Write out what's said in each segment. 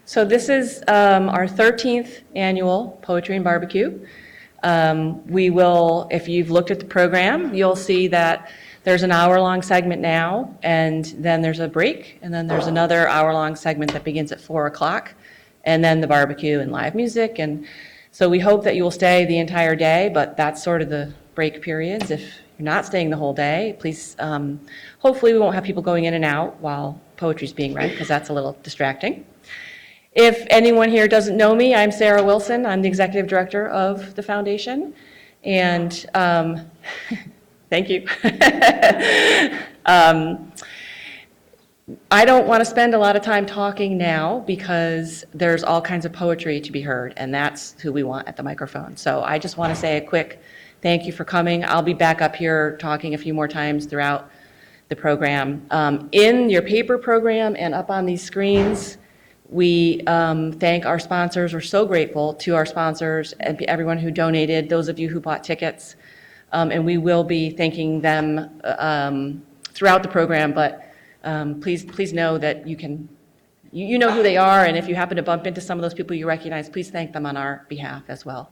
So this is our 13th annual Poetry and Barbecue. We will, if you've looked at the program, you'll see that there's an hour-long segment now, and then there's a break, and then there's another hour-long segment that begins at 4 o'clock, and then the barbecue and live music. And so we hope that you will stay the entire day, but that's sort of the break periods. If you're not staying the whole day, please, hopefully we won't have people going in and out while poetry's being read, because that's a little distracting. If anyone here doesn't know me, I'm Sarah Wilson. I'm the executive director of the foundation. And thank you. I don't want to spend a lot of time talking now because there's all kinds of poetry to be heard, and that's who we want at the microphone. So I just want to say a quick thank you for coming. I'll be back up here talking a few more times throughout the program. In your paper program and up on these screens, we thank our sponsors. We're so grateful to our sponsors and everyone who donated, those of you who bought tickets, and we will be thanking them throughout the program, but please know that you know who they are, and if you happen to bump into some of those people you recognize, please thank them on our behalf as well.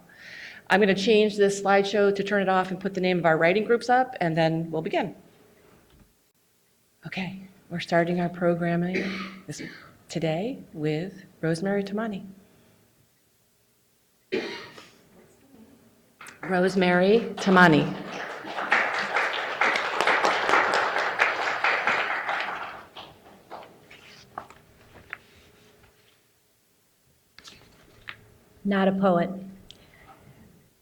I'm going to change this slideshow to turn it off and put the name of our writing groups up, and then we'll begin. Okay, we're starting our programming today with Rosemary Tamani. Rosemary Tamani. Not a poet.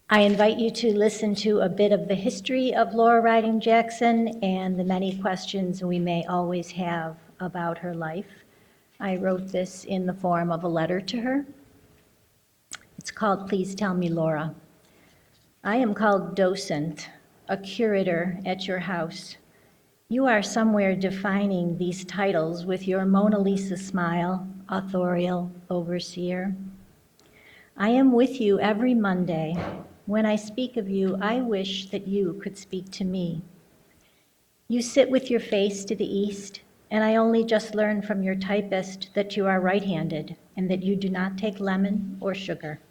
I invite you to listen to a bit of the history of Laura Riding Jackson and the many questions we may always have about her life. I wrote this in the form of a letter to her. It's called Please Tell Me, Laura. I am called docent, a curator at your house. You are somewhere defining these titles with your Mona Lisa smile, authorial overseer. I am with you every Monday. When I speak of you, I wish that you could speak to me. You sit with your face to the east, and I only just learned from your typist that you are right-handed and that you do not take lemon or sugar.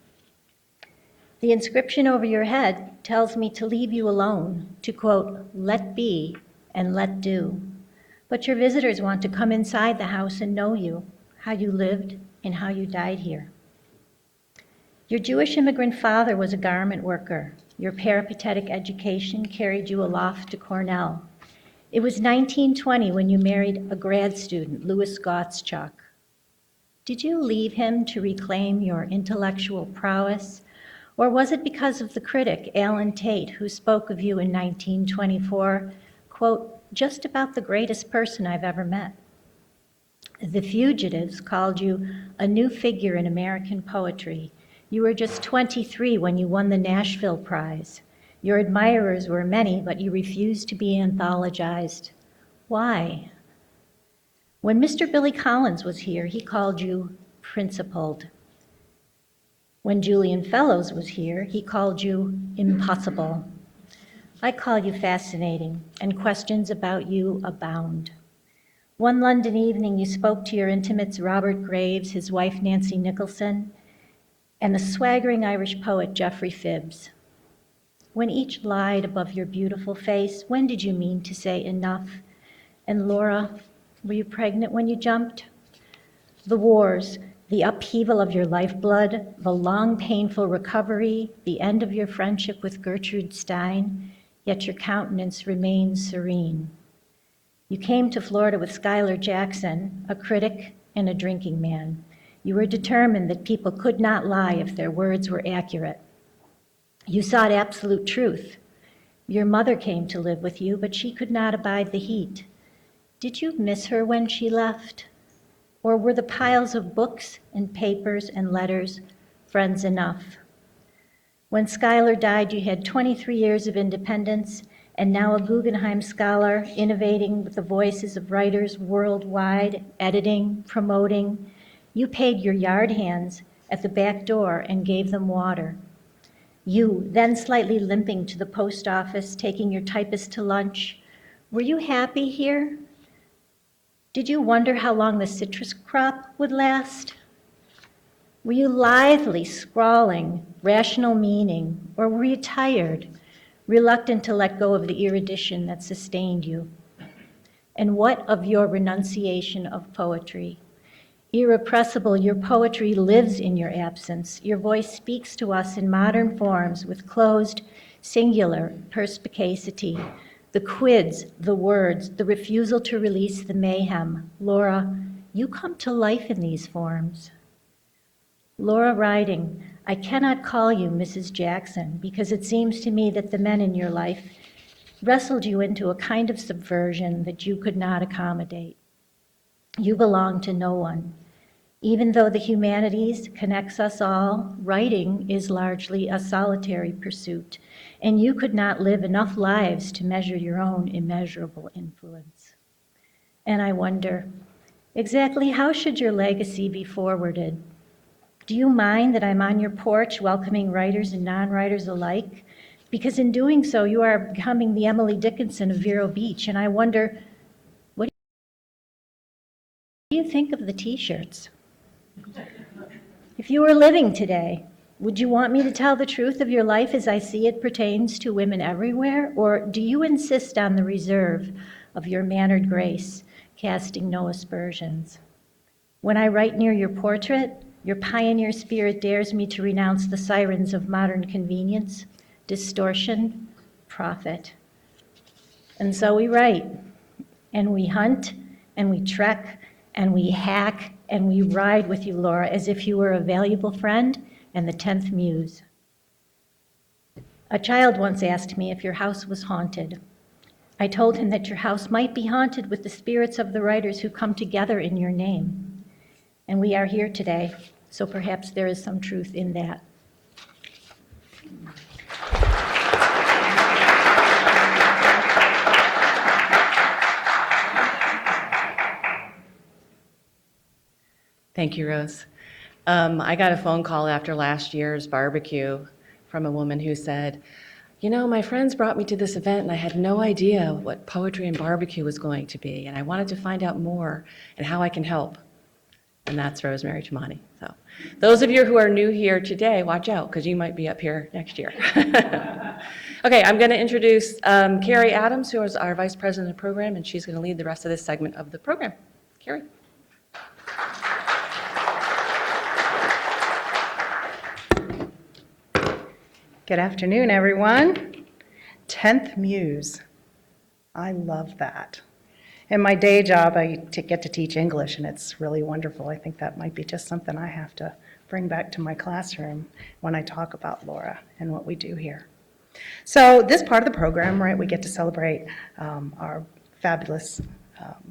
The inscription over your head tells me to leave you alone, to quote, let be and let do. But your visitors want to come inside the house and know you, how you lived and how you died here. Your Jewish immigrant father was a garment worker. Your peripatetic education carried you aloft to Cornell. It was 1920 when you married a grad student, Louis Gottschalk. Did you leave him to reclaim your intellectual prowess, or was it because of the critic, Alan Tate, who spoke of you in 1924, quote, just about the greatest person I've ever met? The Fugitives called you a new figure in American poetry. You were just 23 when you won the Nashville Prize. Your admirers were many, but you refused to be anthologized. Why? When Mr. Billy Collins was here, he called you principled. When Julian Fellows was here, he called you impossible. I call you fascinating, and questions about you abound. One London evening, you spoke to your intimates Robert Graves, his wife Nancy Nicholson, and the swaggering Irish poet Geoffrey Phibbs. When each lied above your beautiful face, when did you mean to say enough? And Laura, were you pregnant when you jumped? The wars, the upheaval of your lifeblood, the long painful recovery, the end of your friendship with Gertrude Stein, yet your countenance remains serene. You came to Florida with Schuyler Jackson, a critic and a drinking man. You were determined that people could not lie if their words were accurate. You sought absolute truth. Your mother came to live with you, but she could not abide the heat. Did you miss her when she left? Or were the piles of books and papers and letters friends enough? When Schuyler died, you had 23 years of independence, and now a Guggenheim Scholar, innovating with the voices of writers worldwide, editing, promoting. You paid your yard hands at the back door and gave them water. You, then slightly limping to the post office, taking your typist to lunch. Were you happy here? Did you wonder how long the citrus crop would last? Were you lithely scrawling rational meaning, or were you tired, reluctant to let go of the erudition that sustained you? And what of your renunciation of poetry? Irrepressible, your poetry lives in your absence. Your voice speaks to us in modern forms with closed, singular perspicacity. The quids, the words, the refusal to release the mayhem. Laura, you come to life in these forms. Laura Riding, I cannot call you Mrs. Jackson because it seems to me that the men in your life wrestled you into a kind of subversion that you could not accommodate. You belong to no one. Even though the humanities connects us all, writing is largely a solitary pursuit, and you could not live enough lives to measure your own immeasurable influence. And I wonder, exactly how should your legacy be forwarded? Do you mind that I'm on your porch welcoming writers and non-writers alike? Because in doing so, you are becoming the Emily Dickinson of Vero Beach, and I wonder, what do you think of the t-shirts? If you were living today, would you want me to tell the truth of your life as I see it pertains to women everywhere? Or do you insist on the reserve of your mannered grace, casting no aspersions? When I write near your portrait, your pioneer spirit dares me to renounce the sirens of modern convenience, distortion, profit. And so we write, and we hunt, and we trek, and we hack, and we ride with you, Laura, as if you were a valuable friend and the 10th muse. A child once asked me if your house was haunted. I told him that your house might be haunted with the spirits of the writers who come together in your name. And we are here today, so perhaps there is some truth in that. Thank you, Rose. I got a phone call after last year's barbecue from a woman who said, you know, my friends brought me to this event and I had no idea what poetry and barbecue was going to be, and I wanted to find out more and how I can help. And that's Rosemary Chamani. So those of you who are new here today, watch out, because you might be up here next year. Okay, I'm going to introduce Carrie Adams, who is our Vice President of Program, and she's going to lead the rest of this segment of the program. Carrie. Good afternoon, everyone. 10th Muse. I love that. In my day job, I get to teach English, and it's really wonderful. I think that might be just something I have to bring back to my classroom when I talk about Laura and what we do here. So this part of the program, right, we get to celebrate our fabulous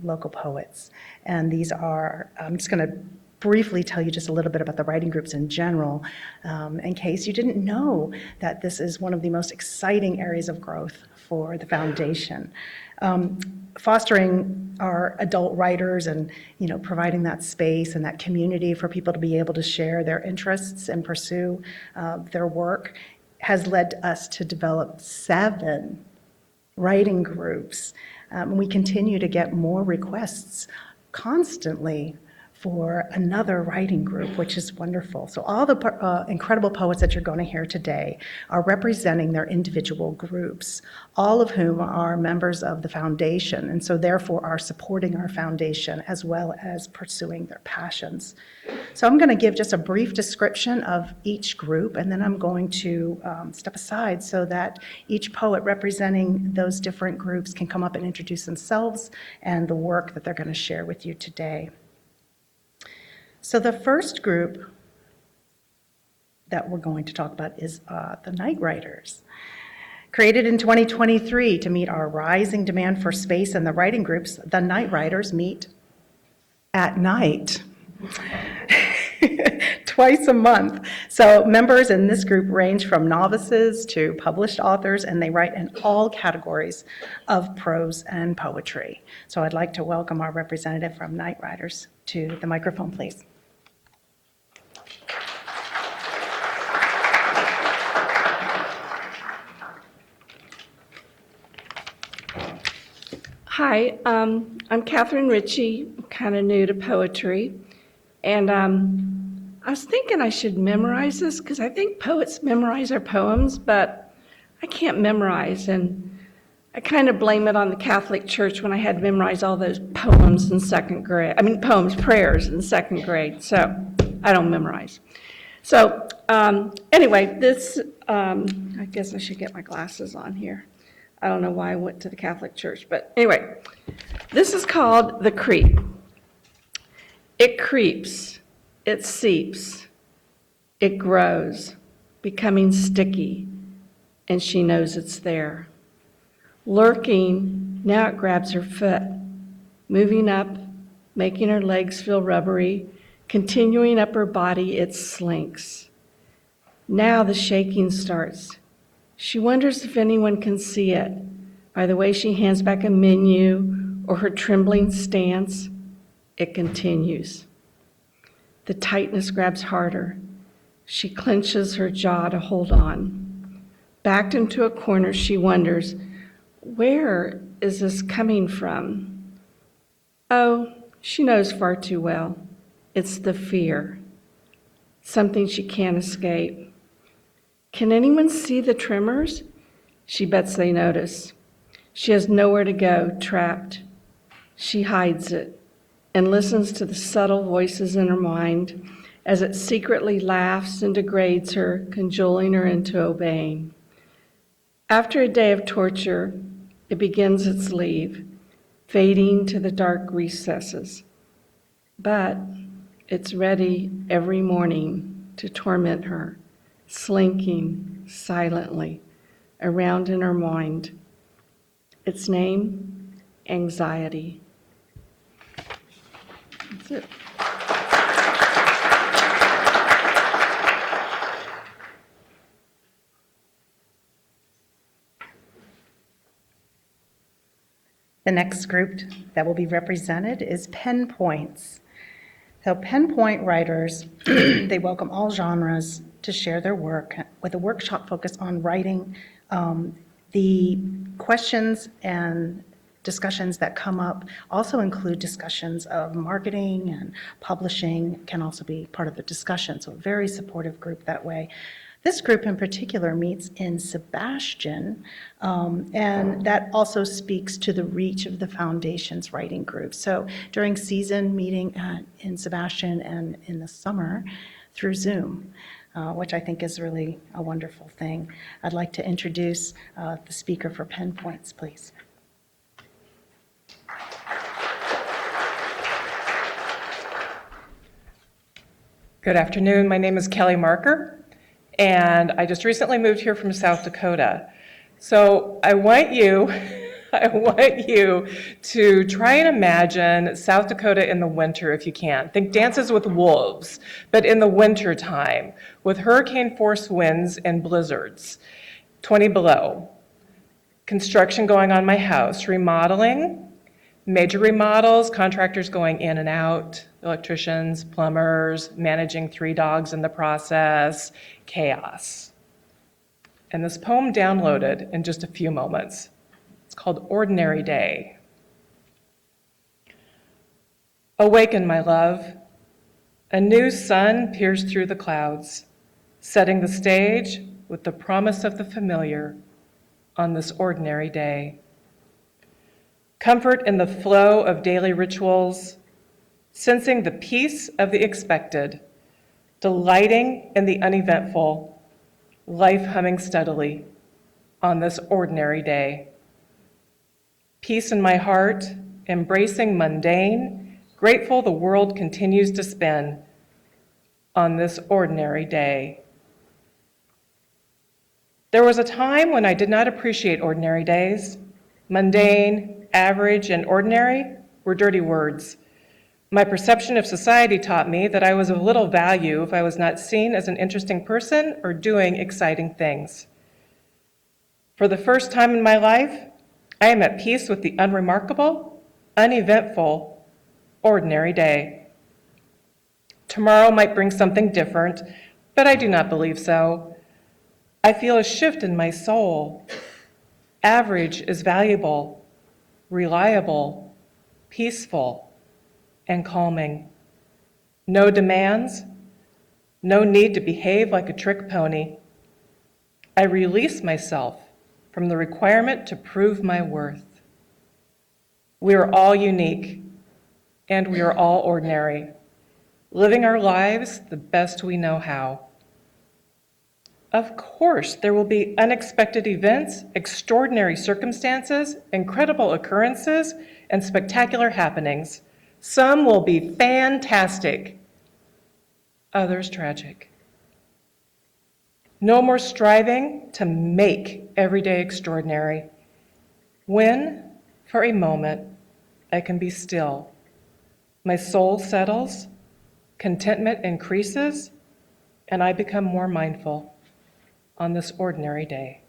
local poets. And these are, I'm just going to briefly tell you just a little bit about the writing groups in general, in case you didn't know that this is one of the most exciting areas of growth for the foundation. Fostering our adult writers and, you know, providing that space and that community for people to be able to share their interests and pursue their work has led us to develop 7 writing groups. We continue to get more requests constantly for another writing group, which is wonderful. So all the incredible poets that you're going to hear today are representing their individual groups, all of whom are members of the foundation, and so therefore are supporting our foundation as well as pursuing their passions. So I'm going to give just a brief description of each group, and then I'm going to step aside so that each poet representing those different groups can come up and introduce themselves and the work that they're going to share with you today. So the first group that we're going to talk about is the Night Writers. Created in 2023 to meet our rising demand for space in the writing groups, the Night Writers meet at night, twice a month. So members in this group range from novices to published authors, and they write in all categories of prose and poetry. So I'd like to welcome our representative from Night Writers to the microphone, please. Hi, I'm Catherine Ritchie. I'm kind of new to poetry, and I was thinking I should memorize this because I think poets memorize their poems, but I can't memorize. And I kind of blame it on the Catholic Church when I had to memorize all those poems in second grade. I mean, prayers in second grade. So I don't memorize. So anyway, this, I guess I should get my glasses on here. I don't know why I went to the Catholic Church, but anyway, this is called The Creep. It creeps, it seeps, it grows, becoming sticky, and she knows it's there. Lurking, now it grabs her foot, moving up, making her legs feel rubbery, continuing up her body, it slinks. Now the shaking starts. She wonders if anyone can see it by the way she hands back a menu or her trembling stance. It continues. The tightness grabs harder. She clenches her jaw to hold on. Backed into a corner, she wonders, where is this coming from? Oh, she knows far too well. It's the fear, something she can't escape. Can anyone see the tremors? She bets they notice. She has nowhere to go, trapped. She hides it and listens to the subtle voices in her mind as it secretly laughs and degrades her, cajoling her into obeying. After a day of torture, it begins its leave, fading to the dark recesses. But it's ready every morning to torment her, slinking silently around in her mind. Its name, anxiety. That's it. The next group that will be represented is Pen Points. So Pen Point writers, they welcome all genres to share their work with a workshop focus on writing. The questions and discussions that come up also include discussions of marketing and publishing, can also be part of the discussion, so a very supportive group that way. This group in particular meets in Sebastian, and that also speaks to the reach of the Foundation's writing group. So during season meeting in Sebastian and in the summer through Zoom, which I think is really a wonderful thing. I'd like to introduce the speaker for Pen Points, please. Good afternoon. My name is Kelly Marker, and I just recently moved here from South Dakota. So I want you to try and imagine South Dakota in the winter if you can. Think Dances with Wolves, but in the winter time with hurricane force winds and blizzards, 20 below. Construction going on my house, remodeling, major remodels, contractors going in and out, electricians, plumbers, managing 3 dogs in the process, chaos. And this poem downloaded in just a few moments. It's called Ordinary Day. Awaken, my love. A new sun peers through the clouds, setting the stage with the promise of the familiar on this ordinary day. Comfort in the flow of daily rituals, sensing the peace of the expected, delighting in the uneventful, life humming steadily on this ordinary day. Peace in my heart, embracing mundane, grateful the world continues to spin on this ordinary day. There was a time when I did not appreciate ordinary days. Mundane, average, and ordinary were dirty words. My perception of society taught me that I was of little value if I was not seen as an interesting person or doing exciting things. For the first time in my life, I am at peace with the unremarkable, uneventful, ordinary day. Tomorrow might bring something different, but I do not believe so. I feel a shift in my soul. Average is valuable, reliable, peaceful, and calming. No demands, No need to behave like a trick pony. I release myself from the requirement to prove my worth. We are all unique, and we are all ordinary, living our lives the best we know how. Of course, there will be unexpected events, extraordinary circumstances, incredible occurrences, and spectacular happenings. Some will be fantastic, others tragic. No more striving to make every day extraordinary. When, for a moment, I can be still, my soul settles, contentment increases, and I become more mindful on this ordinary day.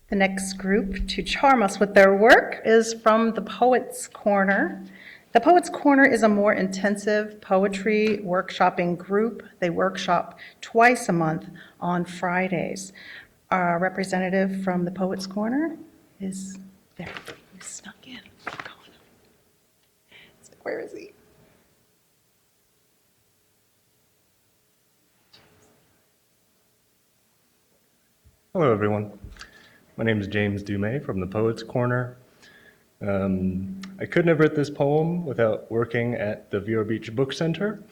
The next group to charm us with their work is from the Poets' Corner. The Poets' Corner is a more intensive poetry workshopping group. They workshop twice a month on Fridays. Our representative from the Poets' Corner is there. He snuck in. Where is he? Hello, everyone. My name is James Dumais from the Poets' Corner. I couldn't have written this poem without working at the Vero Beach Book Center,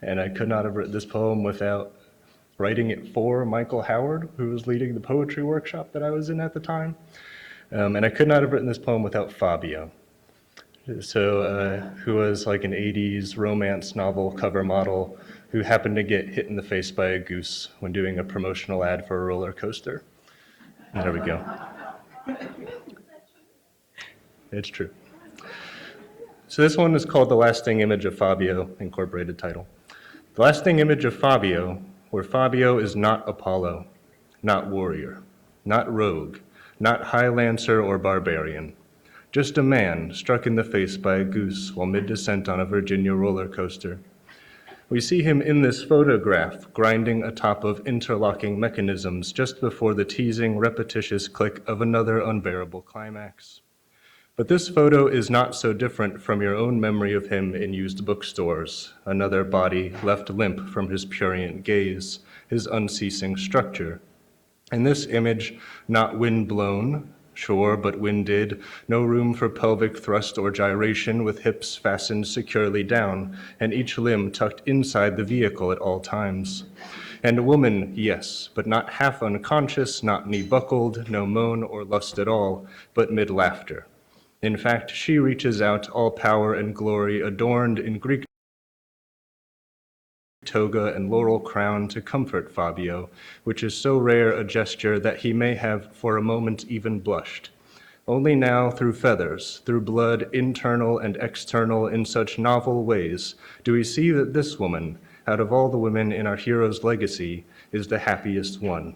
and I could not have written this poem without writing it for Michael Howard, who was leading the poetry workshop that I was in at the time. And I could not have written this poem without Fabio. Who was like an 80s romance novel cover model who happened to get hit in the face by a goose when doing a promotional ad for a roller coaster. And there we go. It's true. So this one is called The Lasting Image of Fabio, incorporated title. The lasting image of Fabio, where Fabio is not Apollo, not warrior, not rogue, not Highlancer or barbarian. Just a man struck in the face by a goose while mid-descent on a Virginia roller coaster. We see him in this photograph grinding atop of interlocking mechanisms just before the teasing, repetitious click of another unbearable climax. But this photo is not so different from your own memory of him in used bookstores, another body left limp from his prurient gaze, his unceasing structure. In this image, not wind-blown, sure, but winded, no room for pelvic thrust or gyration with hips fastened securely down and each limb tucked inside the vehicle at all times. And a woman, yes, but not half unconscious, not knee-buckled, no moan or lust at all, but mid-laughter. In fact, she reaches out, all power and glory adorned in Greek toga and laurel crown to comfort Fabio, which is so rare a gesture that he may have for a moment even blushed. Only now, through feathers, through blood internal and external in such novel ways, do we see that this woman, out of all the women in our hero's legacy, is the happiest one.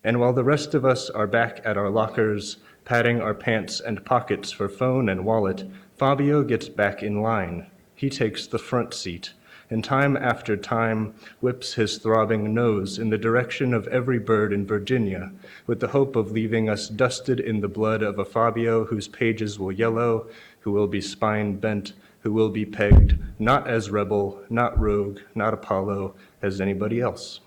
And while the rest of us are back at our lockers, patting our pants and pockets for phone and wallet, Fabio gets back in line. He takes the front seat, and time after time whips his throbbing nose in the direction of every bird in Virginia, with the hope of leaving us dusted in the blood of a Fabio whose pages will yellow, who will be spine bent, who will be pegged, not as rebel, not rogue, not Apollo, as anybody else.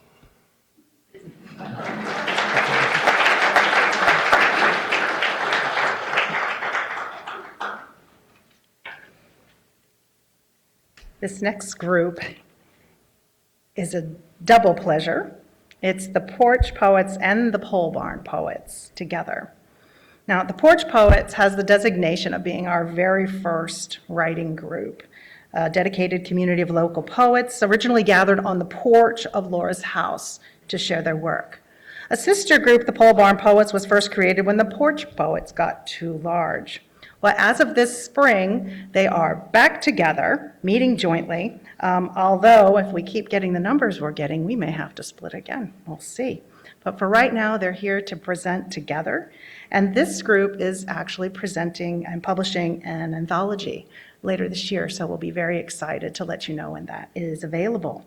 This next group is a double pleasure. It's the Porch Poets and the Pole Barn Poets together. Now, the Porch Poets has the designation of being our very first writing group, a dedicated community of local poets originally gathered on the porch of Laura's house to share their work. A sister group, the Pole Barn Poets, was first created when the Porch Poets got too large. Well, as of this spring, they are back together, meeting jointly, although if we keep getting the numbers we're getting, we may have to split again. We'll see. But for right now, they're here to present together, and this group is actually presenting and publishing an anthology later this year, so we'll be very excited to let you know when that is available.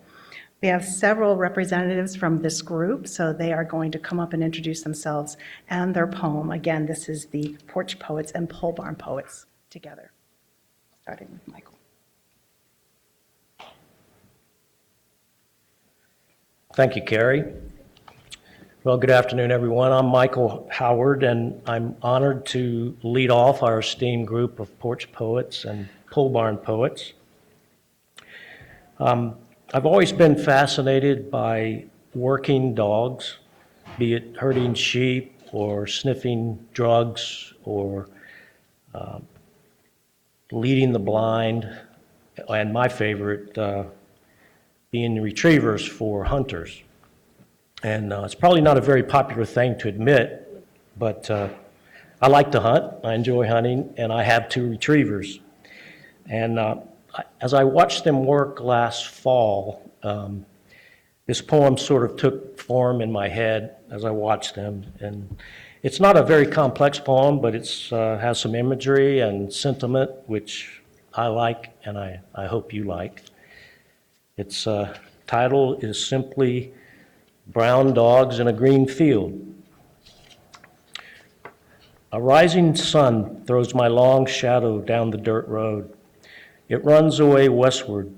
We have several representatives from this group, so they are going to come up and introduce themselves and their poem. Again, this is the Porch Poets and Pole Barn Poets together, starting with Michael. Thank you, Carrie. Well, good afternoon, everyone. I'm Michael Howard, and I'm honored to lead off our esteemed group of Porch Poets and Pole Barn Poets. I've always been fascinated by working dogs, be it herding sheep or sniffing drugs or leading the blind, and my favorite, being retrievers for hunters. And it's probably not a very popular thing to admit, but I like to hunt, I enjoy hunting, and I have 2 retrievers. And as I watched them work last fall, this poem sort of took form in my head as I watched them. And it's not a very complex poem, but it has some imagery and sentiment, which I like, and I hope you like. Its title is simply Brown Dogs in a Green Field. A rising sun throws my long shadow down the dirt road. It runs away westward,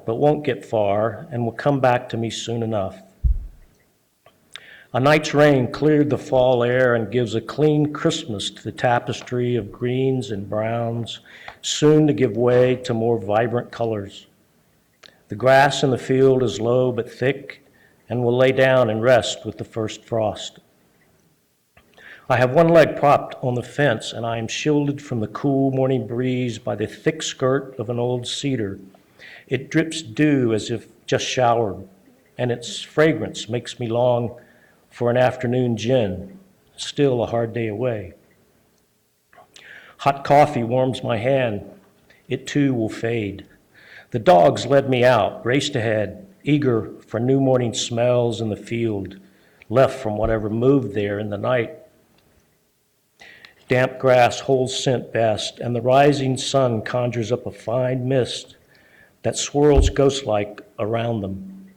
but won't get far and will come back to me soon enough. A night's rain cleared the fall air and gives a clean Christmas to the tapestry of greens and browns, soon to give way to more vibrant colors. The grass in the field is low but thick and will lay down and rest with the first frost. I have one leg propped on the fence, and I am shielded from the cool morning breeze by the thick skirt of an old cedar. It drips dew as if just showered, and its fragrance makes me long for an afternoon gin, still a hard day away. Hot coffee warms my hand. It too will fade. The dogs led me out, raced ahead, eager for new morning smells in the field, left from whatever moved there in the night. Damp grass holds scent best, and the rising sun conjures up a fine mist that swirls ghost-like around them.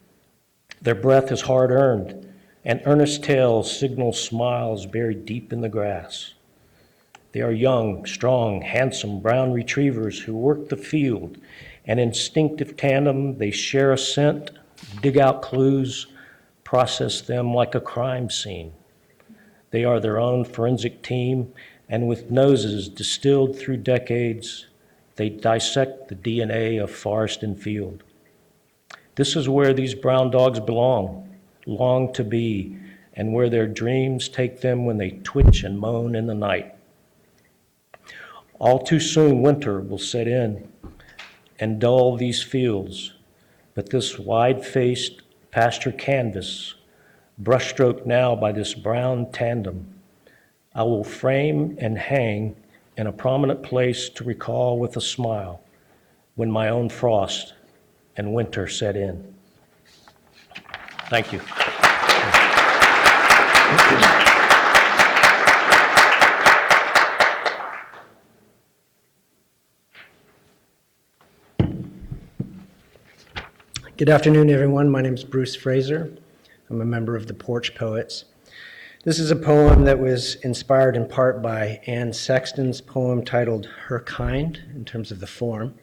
Their breath is hard-earned, and earnest tails signal smiles buried deep in the grass. They are young, strong, handsome brown retrievers who work the field. An instinctive tandem, they share a scent, dig out clues, process them like a crime scene. They are their own forensic team, and with noses distilled through decades, they dissect the DNA of forest and field. This is where these brown dogs belong, long to be, and where their dreams take them when they twitch and moan in the night. All too soon winter will set in and dull these fields, but this wide-faced pasture canvas, brushstroked now by this brown tandem, I will frame and hang in a prominent place to recall with a smile when my own frost and winter set in. Thank you. Good afternoon, everyone. My name is Bruce Fraser. I'm a member of the Porch Poets. This is a poem that was inspired in part by Anne Sexton's poem titled Her Kind, in terms of the form.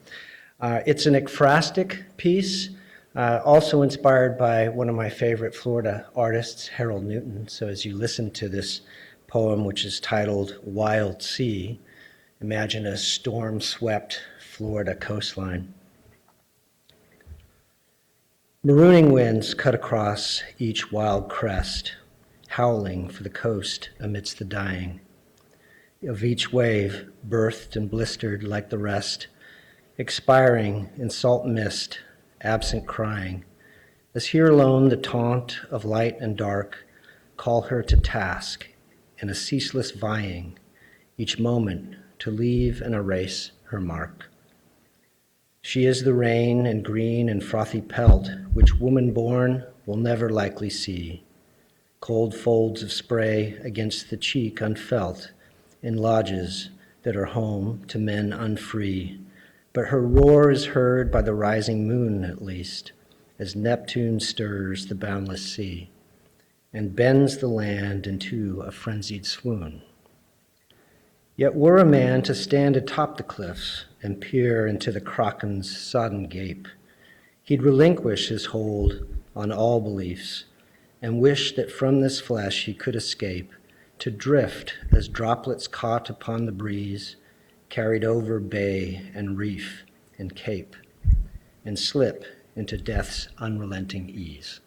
It's an ekphrastic piece, also inspired by one of my favorite Florida artists, Harold Newton. So as you listen to this poem, which is titled Wild Sea, imagine a storm-swept Florida coastline. Marooning winds cut across each wild crest, howling for the coast amidst the dying of each wave, birthed and blistered like the rest, expiring in salt mist, absent crying, as here alone the taunt of light and dark call her to task in a ceaseless vying, each moment to leave and erase her mark. She is the rain and green and frothy pelt, which woman born will never likely see. Cold folds of spray against the cheek unfelt in lodges that are home to men unfree. But her roar is heard by the rising moon at least, as Neptune stirs the boundless sea and bends the land into a frenzied swoon. Yet were a man to stand atop the cliffs and peer into the kraken's sodden gape, he'd relinquish his hold on all beliefs and wish that from this flesh he could escape, to drift as droplets caught upon the breeze, carried over bay and reef and cape, and slip into death's unrelenting ease.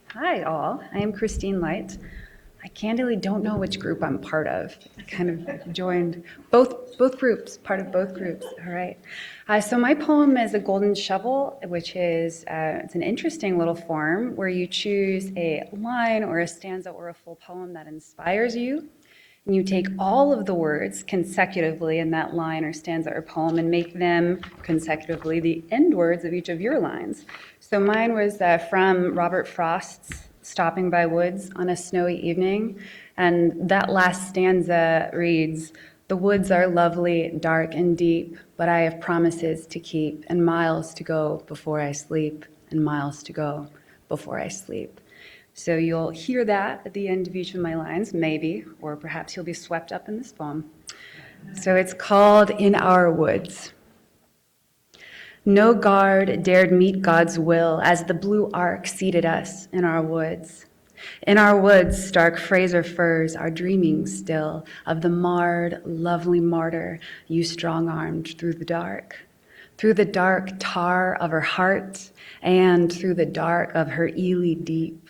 Hi, all. I am Christine Light. I candidly don't know which group I'm part of. I kind of joined both groups, part of both groups. All right. So my poem is A Golden Shovel, which is it's an interesting little form where you choose a line or a stanza or a full poem that inspires you. And you take all of the words consecutively in that line or stanza or poem and make them consecutively the end words of each of your lines. So mine was from Robert Frost's Stopping by Woods on a Snowy Evening. And that last stanza reads, "The woods are lovely, dark and deep, but I have promises to keep and miles to go before I sleep, and miles to go before I sleep." So you'll hear that at the end of each of my lines, maybe, or perhaps you'll be swept up in this poem. So it's called In Our Woods. No guard dared meet God's will as the blue ark seated us in our woods. In our woods, stark Fraser firs are dreaming still of the marred, lovely martyr you strong-armed through the dark tar of her heart, and through the dark of her Ely deep.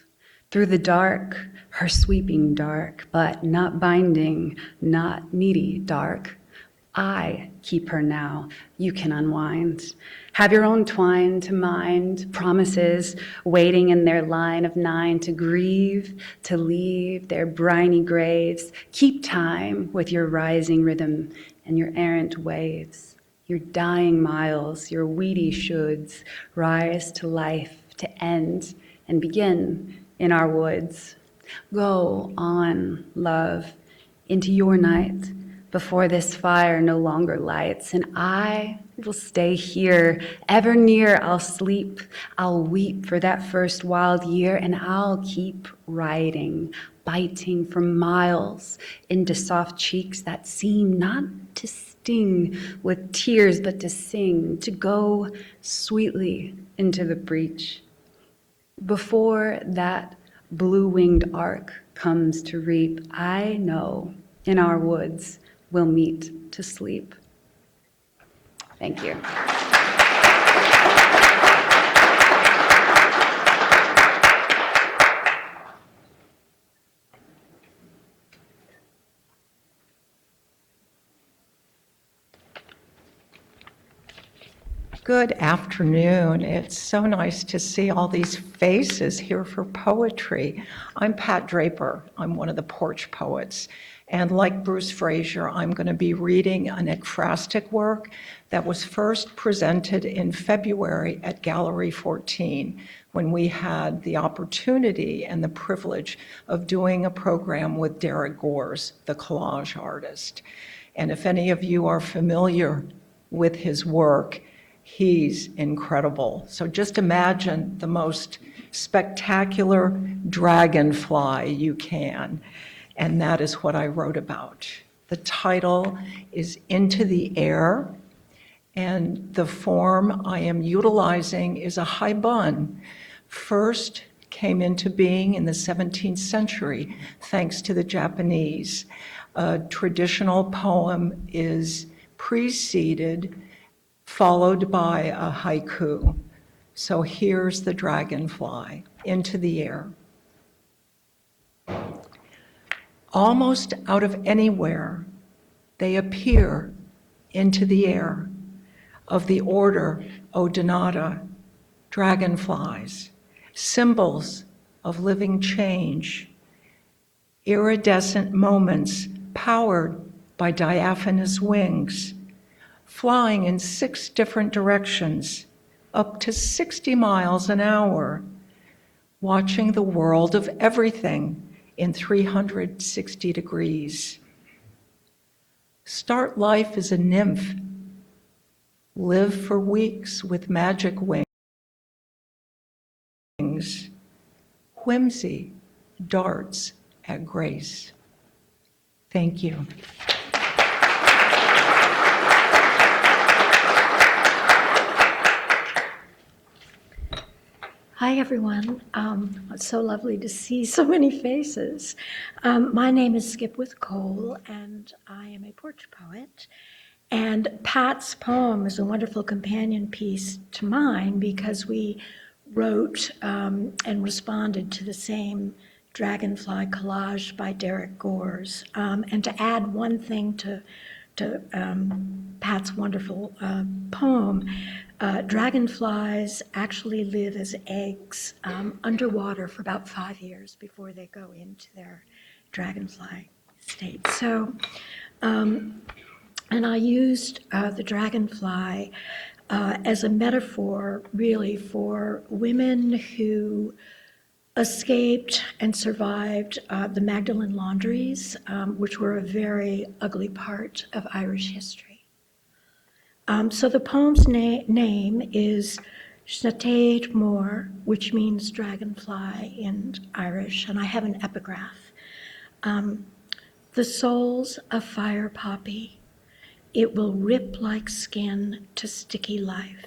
Through the dark, her sweeping dark, but not binding, not needy dark. I keep her now, you can unwind. Have your own twine to mind, promises waiting in their line of 9 to grieve, to leave their briny graves. Keep time with your rising rhythm and your errant waves. Your dying miles, your weedy shoulds, rise to life, to end and begin in our woods. Go on, love, into your night, before this fire no longer lights, and I will stay here, ever near I'll sleep, I'll weep for that first wild year, and I'll keep riding, biting for miles into soft cheeks that seem not to sting with tears, but to sing, to go sweetly into the breach. Before that blue-winged ark comes to reap, I know in our woods we'll meet to sleep. Thank you. Good afternoon. It's so nice to see all these faces here for poetry. I'm Pat Draper. I'm one of the porch poets. And like Bruce Fraser, I'm going to be reading an ekphrastic work that was first presented in February at Gallery 14, when we had the opportunity and the privilege of doing a program with Derek Gores, the collage artist. And if any of you are familiar with his work, he's incredible. So just imagine the most spectacular dragonfly you can. And that is what I wrote about. The title is Into the Air, and the form I am utilizing is a high bun. First came into being in the 17th century, thanks to the Japanese. A traditional poem is preceded, followed by a haiku. So here's the dragonfly, into the air. Almost out of anywhere, they appear into the air, of the order Odonata, dragonflies, symbols of living change, iridescent moments powered by diaphanous wings, flying in 6 different directions, up to 60 miles an hour, watching the world of everything in 360 degrees. Start life as a nymph. Live for weeks with magic wings. Whimsy darts at grace. Thank you. Hi, everyone. It's so lovely to see so many faces. My name is Skipwith Cole, and I am a porch poet. And Pat's poem is a wonderful companion piece to mine because we wrote and responded to the same dragonfly collage by Derek Gores. And to add one thing to Pat's wonderful poem, dragonflies actually live as eggs underwater for about 5 years before they go into their dragonfly state. So, and I used the dragonfly as a metaphor, really, for women who escaped and survived the Magdalen laundries, which were a very ugly part of Irish history. So the poem's name is Snatead Mór, which means dragonfly in Irish, and I have an epigraph. The soul's a fire poppy. It will rip like skin to sticky life,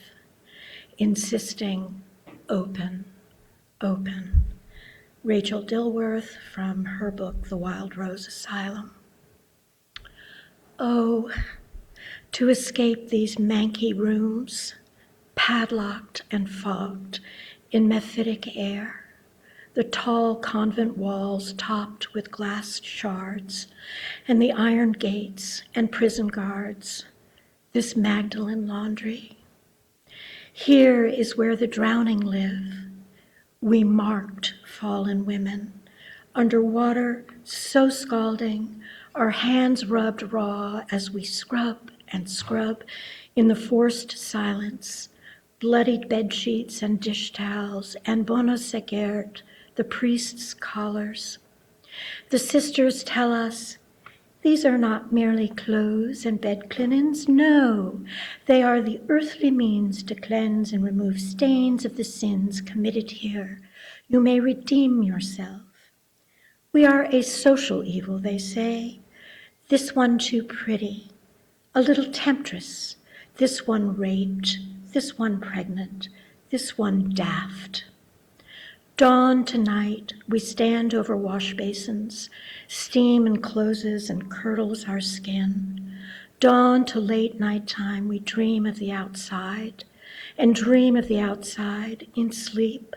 insisting, open, open. Rachel Dilworth from her book, The Wild Rose Asylum. Oh, to escape these manky rooms, padlocked and fogged in mephitic air, the tall convent walls topped with glass shards, and the iron gates and prison guards, this Magdalen laundry. Here is where the drowning live. We marked fallen women, underwater so scalding, our hands rubbed raw as we scrub and scrub in the forced silence, bloodied bedsheets and dish towels, and bona segert, the priest's collars. The sisters tell us, these are not merely clothes and bed linens, no, they are the earthly means to cleanse and remove stains of the sins committed here. You may redeem yourself. We are a social evil, they say, this one too pretty, a little temptress, this one raped, this one pregnant, this one daft. Dawn to night, we stand over wash basins, steam encloses and curdles our skin. Dawn to late nighttime, we dream of the outside, and dream of the outside in sleep.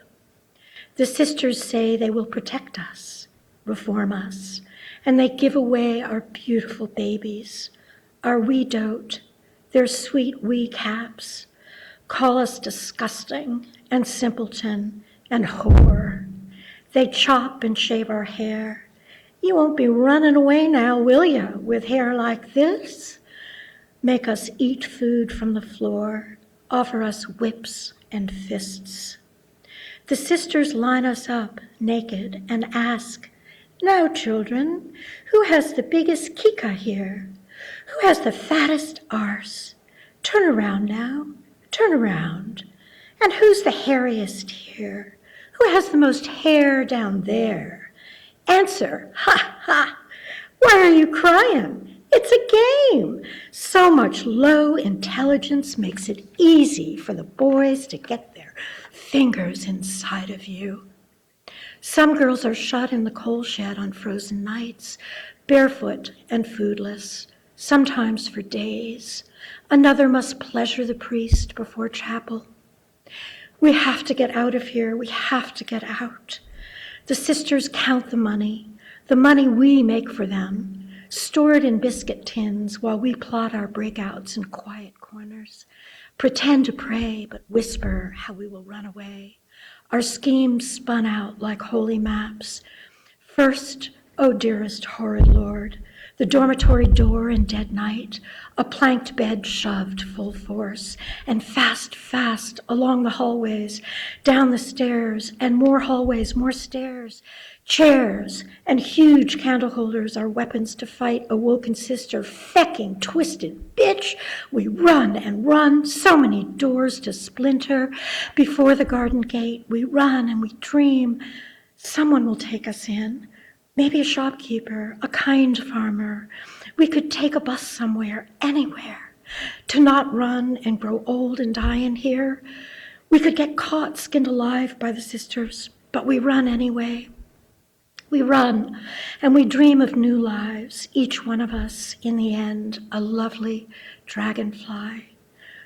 The sisters say they will protect us, reform us, and they give away our beautiful babies, our wee dote, their sweet wee caps, call us disgusting and simpleton and whore. They chop and shave our hair. You won't be running away now, will you, with hair like this? Make us eat food from the floor, offer us whips and fists. The sisters line us up naked and ask, now, children, who has the biggest kika here? Who has the fattest arse? Turn around now, turn around. And who's the hairiest here? Who has the most hair down there? Answer, ha, ha. Why are you crying? It's a game. So much low intelligence makes it easy for the boys to get their fingers inside of you. Some girls are shut in the coal shed on frozen nights, barefoot and foodless, sometimes for days. Another must pleasure the priest before chapel. We have to get out of here. We have to get out. The sisters count the money we make for them, store it in biscuit tins while we plot our breakouts in quiet corners, pretend to pray but whisper how we will run away. Our schemes spun out like holy maps. First, O dearest horrid Lord, The dormitory door in dead night, a planked bed shoved full force, and fast, fast along the hallways, down the stairs, and more hallways, more stairs. Chairs and huge candle holders are weapons to fight a woken sister, fecking, twisted bitch. We run and run, so many doors to splinter. Before the garden gate, we run and we dream. Someone will take us in. Maybe a shopkeeper, a kind farmer. We could take a bus somewhere, anywhere. To not run and grow old and die in here. We could get caught, skinned alive by the sisters, but we run anyway. We run, and we dream of new lives, each one of us, in the end, a lovely dragonfly.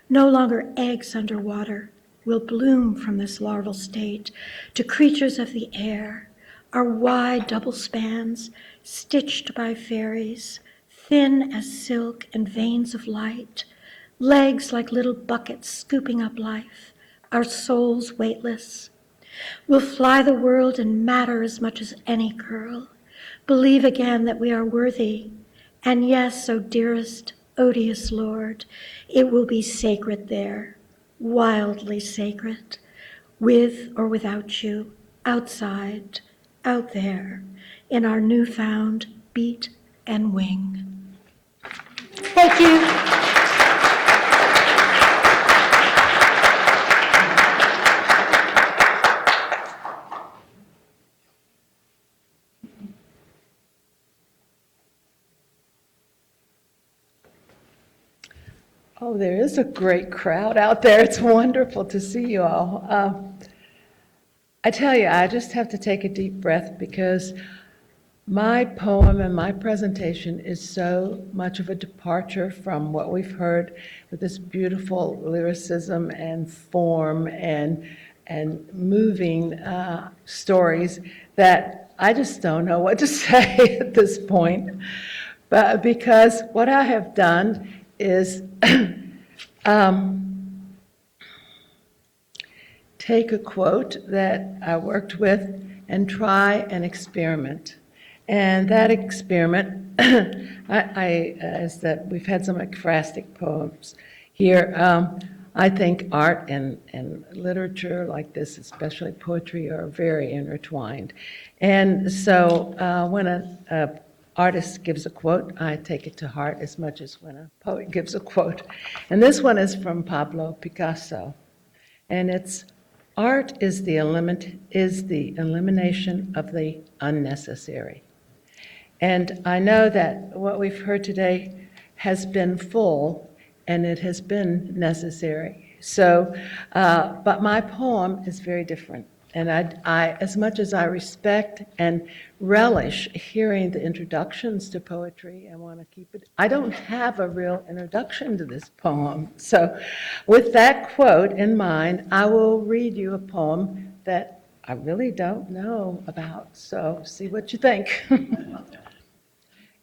No longer eggs underwater, will bloom from this larval state to creatures of the air, our wide double spans, stitched by fairies, thin as silk and veins of light, legs like little buckets scooping up life, our souls weightless. We'll fly the world and matter as much as any girl. Believe again that we are worthy. And yes, O dearest, odious Lord, it will be sacred there, wildly sacred, with or without you, outside, out there, in our newfound beat and wing. Thank you. Oh, there is a great crowd out there. It's wonderful to see you all. I tell you, I just have to take a deep breath because my poem and my presentation is so much of a departure from what we've heard with this beautiful lyricism and form and moving stories that I just don't know what to say at this point. But because what I have done is take a quote that I worked with and try an experiment. And that experiment is that we've had some ekphrastic poems here. I think art and literature like this, especially poetry, are very intertwined. And so when a artist gives a quote, I take it to heart as much as when a poet gives a quote. And this one is from Pablo Picasso. And it's, art is the elimination of the unnecessary. And I know that what we've heard today has been full and it has been necessary. So, but my poem is very different. And I, as much as I respect and relish hearing the introductions to poetry, I want to keep it, I don't have a real introduction to this poem. So with that quote in mind, I will read you a poem that I really don't know about. So see what you think.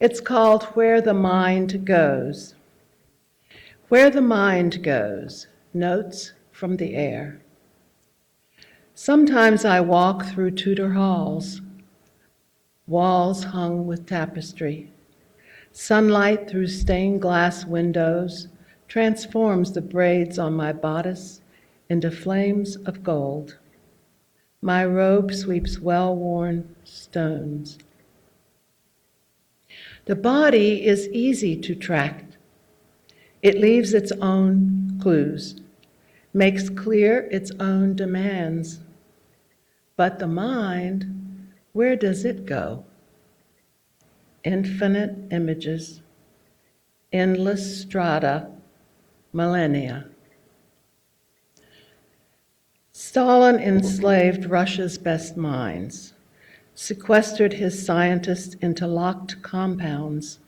It's called Where the Mind Goes. Where the mind goes, notes from the air. Sometimes I walk through Tudor halls, walls hung with tapestry. Sunlight through stained glass windows transforms the braids on my bodice into flames of gold. My robe sweeps well-worn stones. The body is easy to track. It leaves its own clues, makes clear its own demands. But the mind, where does it go? Infinite images, endless strata, millennia. Stalin enslaved Russia's best minds, sequestered his scientists into locked compounds,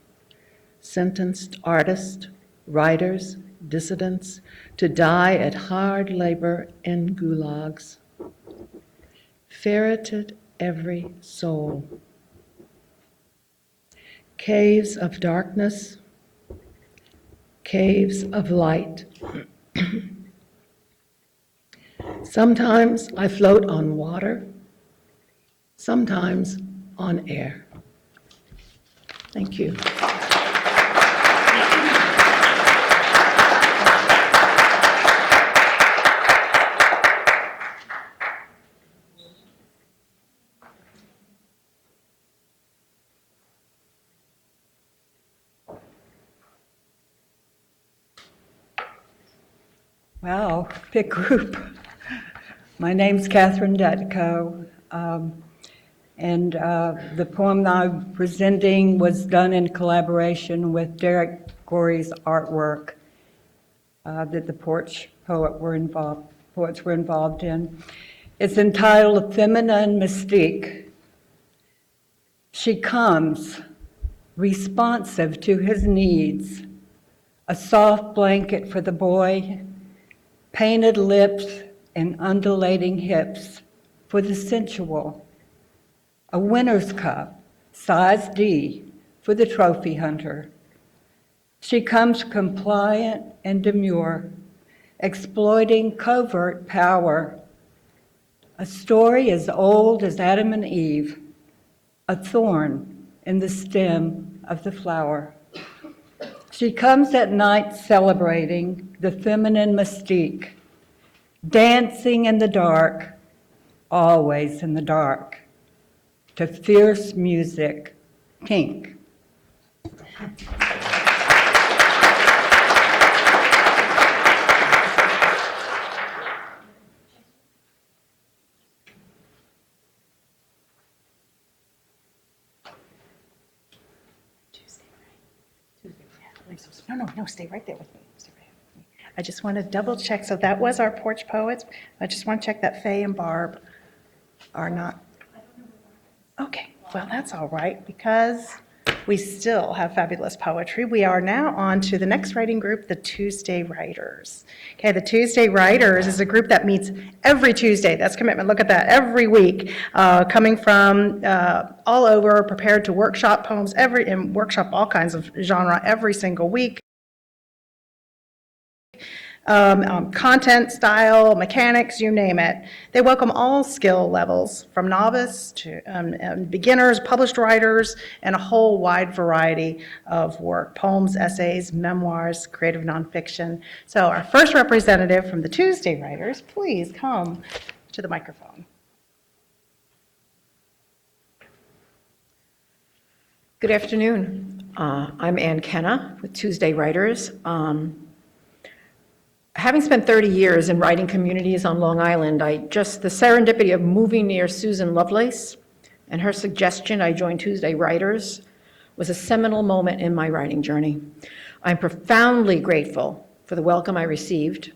sentenced artists, writers, dissidents to die at hard labor in gulags. Ferreted every soul. Caves of darkness, caves of light. Sometimes I float on water, sometimes on air. Thank you. Wow, big group. My name's Catherine Detko, and the poem that I'm presenting was done in collaboration with Derek Gorey's artwork that the poets were involved in. It's entitled Feminine Mystique. She comes, responsive to his needs, a soft blanket for the boy, painted lips and undulating hips for the sensual, a winner's cup, size D, for the trophy hunter. She comes compliant and demure, exploiting covert power, a story as old as Adam and Eve, a thorn in the stem of the flower. She comes at night celebrating the feminine mystique, dancing in the dark, always in the dark, to fierce music, pink. No, stay right there with me. Stay right with me. I just want to double check. So that was our porch poets. I just want to check that Faye and Barb are not. Okay, well, that's all right because we still have fabulous poetry. We are now on to the next writing group, the Tuesday Writers. Okay, the Tuesday Writers is a group that meets every Tuesday. That's commitment. Look at that, every week, coming from all over, prepared to workshop poems and workshop all kinds of genre every single week. Content, style, mechanics, you name it. They welcome all skill levels, from novice to beginners, published writers, and a whole wide variety of work, poems, essays, memoirs, creative nonfiction. So our first representative from the Tuesday Writers, please come to the microphone. Good afternoon. I'm Ann Kenna with Tuesday Writers. Having spent 30 years in writing communities on Long Island, the serendipity of moving near Susan Lovelace and her suggestion I join Tuesday Writers was a seminal moment in my writing journey. I'm profoundly grateful for the welcome I received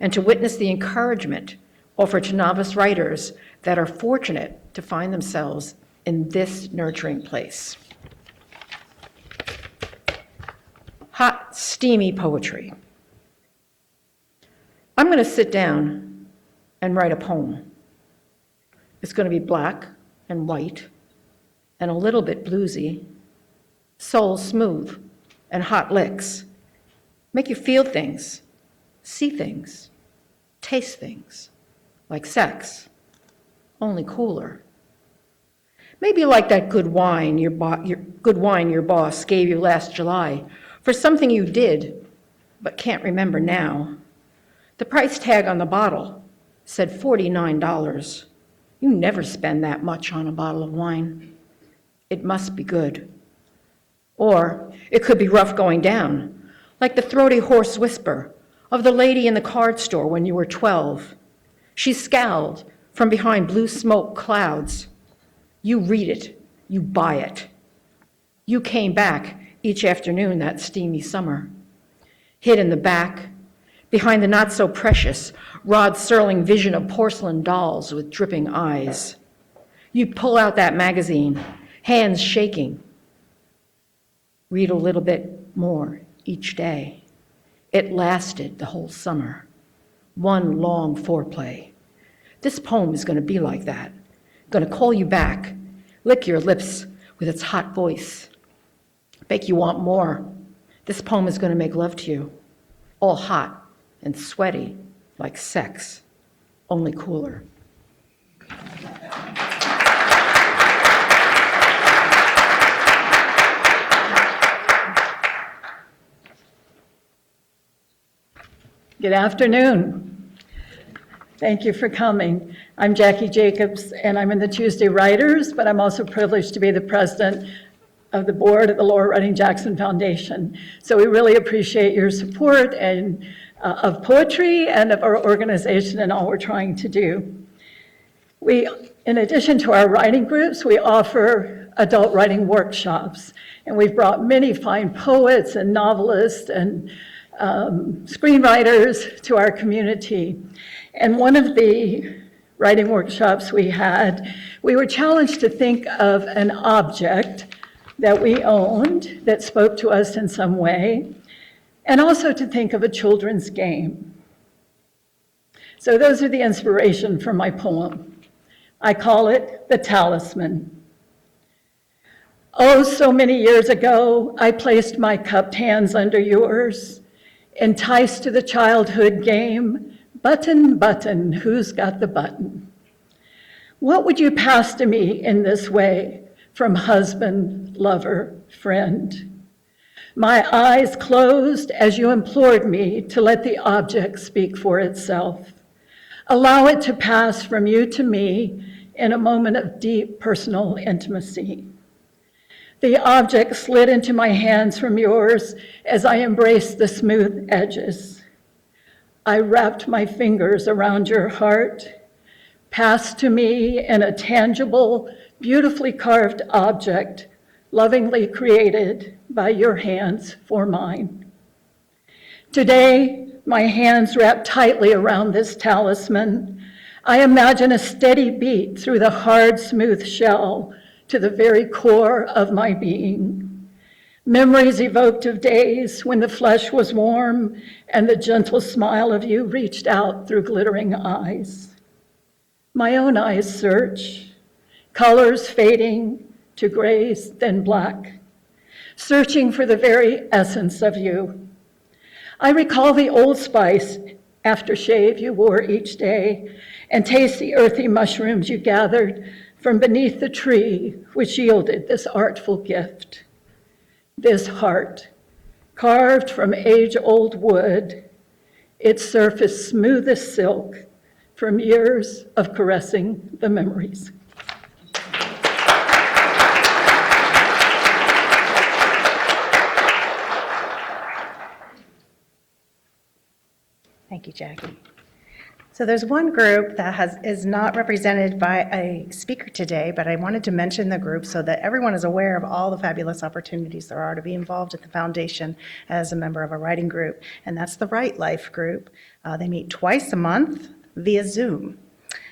and to witness the encouragement offered to novice writers that are fortunate to find themselves in this nurturing place. Hot, steamy poetry. I'm going to sit down and write a poem. It's going to be black and white and a little bit bluesy, soul smooth and hot licks. Make you feel things, see things, taste things, like sex, only cooler. Maybe like that good wine your boss gave you last July for something you did but can't remember now. The price tag on the bottle said $49. You never spend that much on a bottle of wine. It must be good. Or it could be rough going down, like the throaty hoarse whisper of the lady in the card store when you were 12. She scowled from behind blue smoke clouds. You read it, you buy it. You came back each afternoon that steamy summer, hid in the back, behind the not-so-precious Rod Serling vision of porcelain dolls with dripping eyes. You'd pull out that magazine, hands shaking. Read a little bit more each day. It lasted the whole summer. One long foreplay. This poem is going to be like that. Going to call you back, lick your lips with its hot voice, make you want more. This poem is going to make love to you, all hot and sweaty like sex, only cooler. Good afternoon. Thank you for coming. I'm Jackie Jacobs, and I'm in the Tuesday Writers, but I'm also privileged to be the president of the board of the Laura Redding Jackson Foundation. So we really appreciate your support and of poetry and of our organization and all we're trying to do. In addition to our writing groups, we offer adult writing workshops, and we've brought many fine poets and novelists and screenwriters to our community. And one of the writing workshops we had, we were challenged to think of an object that we owned that spoke to us in some way, and also to think of a children's game. So those are the inspiration for my poem. I call it The Talisman. Oh, so many years ago, I placed my cupped hands under yours, enticed to the childhood game, button, button, who's got the button? What would you pass to me in this way from husband, lover, friend? My eyes closed as you implored me to let the object speak for itself. Allow it to pass from you to me in a moment of deep personal intimacy. The object slid into my hands from yours as I embraced the smooth edges. I wrapped my fingers around your heart, passed to me in a tangible, beautifully carved object, lovingly created by your hands for mine. Today, my hands wrapped tightly around this talisman. I imagine a steady beat through the hard, smooth shell to the very core of my being. Memories evoked of days when the flesh was warm and the gentle smile of you reached out through glittering eyes. My own eyes search, colors fading to grays, then black, searching for the very essence of you. I recall the Old Spice aftershave you wore each day and taste the earthy mushrooms you gathered from beneath the tree which yielded this artful gift. This heart, carved from age-old wood, its surface smooth as silk from years of caressing the memories. Thank you, Jackie. So there's one group that is not represented by a speaker today, but I wanted to mention the group so that everyone is aware of all the fabulous opportunities there are to be involved at the foundation as a member of a writing group, and that's the Write Life group. They meet twice a month via Zoom.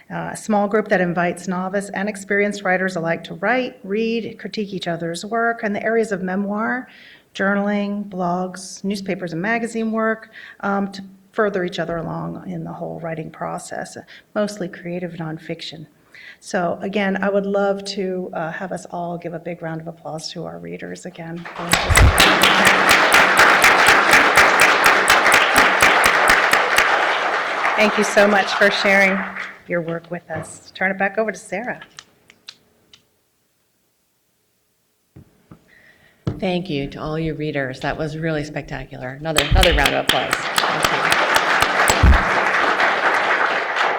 A small group that invites novice and experienced writers alike to write, read, critique each other's work in the areas of memoir, journaling, blogs, newspapers and magazine work, to further each other along in the whole writing process, mostly creative nonfiction. So again, I would love to have us all give a big round of applause to our readers again. Thank you so much for sharing your work with us. Turn it back over to Sarah. Thank you to all you readers. That was really spectacular. Another round of applause. Thank you.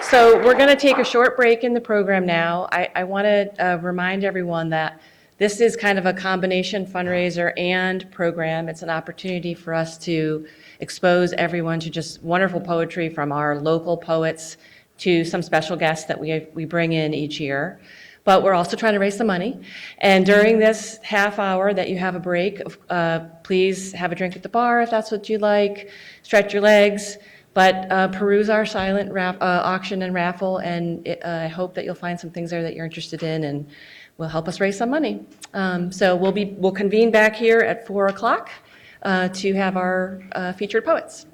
So we're going to take a short break in the program now. I want to remind everyone that this is kind of a combination fundraiser and program. It's an opportunity for us to expose everyone to just wonderful poetry from our local poets to some special guests that we bring in each year. But we're also trying to raise some money. And during this half hour that you have a break, please have a drink at the bar if that's what you like, stretch your legs, but peruse our silent auction and raffle, and I hope that you'll find some things there that you're interested in and will help us raise some money. So we'll convene back here at 4 o'clock to have our featured poets.